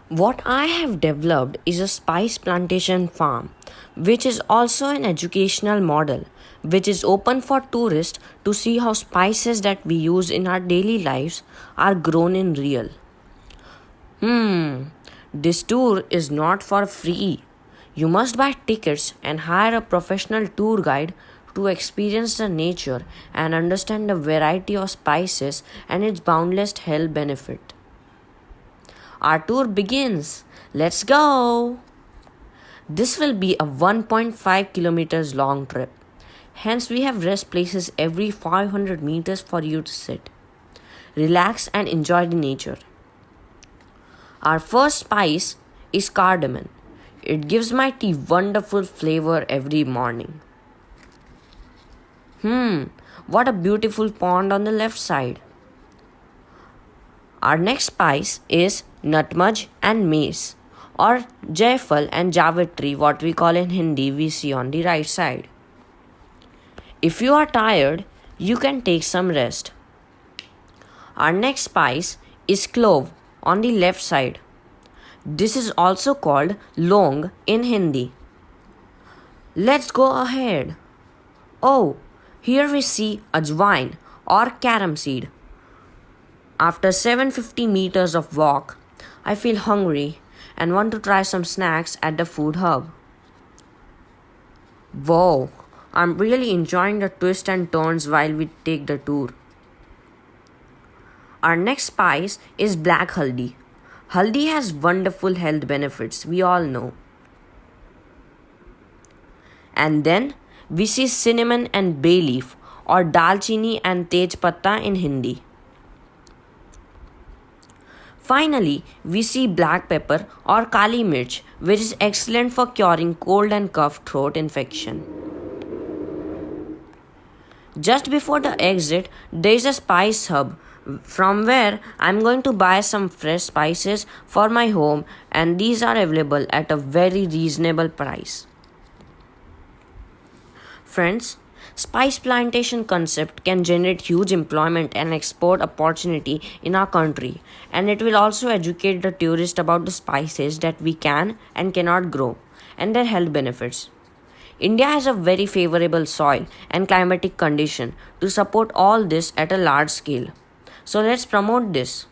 What I have developed is a spice plantation farm, which is also an educational model, which is open for tourists to see how spices that we use in our daily lives are grown in real. This tour is not for free. You must buy tickets and hire a professional tour guide to experience the nature and understand the variety of spices and its boundless health benefit. Our tour begins. Let's go! This will be a 1.5 kilometers long trip. Hence, we have rest places every 500 meters for you to sit, relax, and enjoy the nature. Our first spice is cardamom. It gives my tea wonderful flavor every morning. What a beautiful pond on the left side. Our next spice is nutmeg and mace, or jaifal and javitri, what we call in Hindi, we see on the right side. If you are tired, you can take some rest. Our next spice is clove on the left side. This is also called long in Hindi. Let's go ahead. Oh, here we see ajwain or carom seed. After 750 meters of walk, I feel hungry and want to try some snacks at the food hub. Wow, I'm really enjoying the twists and turns while we take the tour. Our next spice is black haldi. Haldi has wonderful health benefits, we all know. And then we see cinnamon and bay leaf, or dalchini and tej patta in Hindi. Finally, we see black pepper or kali mirch, which is excellent for curing cold and cough throat infection. Just before the exit, there is a spice hub from where I'm going to buy some fresh spices for my home, and these are available at a very reasonable price. Friends, spice plantation concept can generate huge employment and export opportunity in our country, and it will also educate the tourist about the spices that we can and cannot grow and their health benefits. India has a very favorable soil and climatic condition to support all this at a large scale. So let's promote this.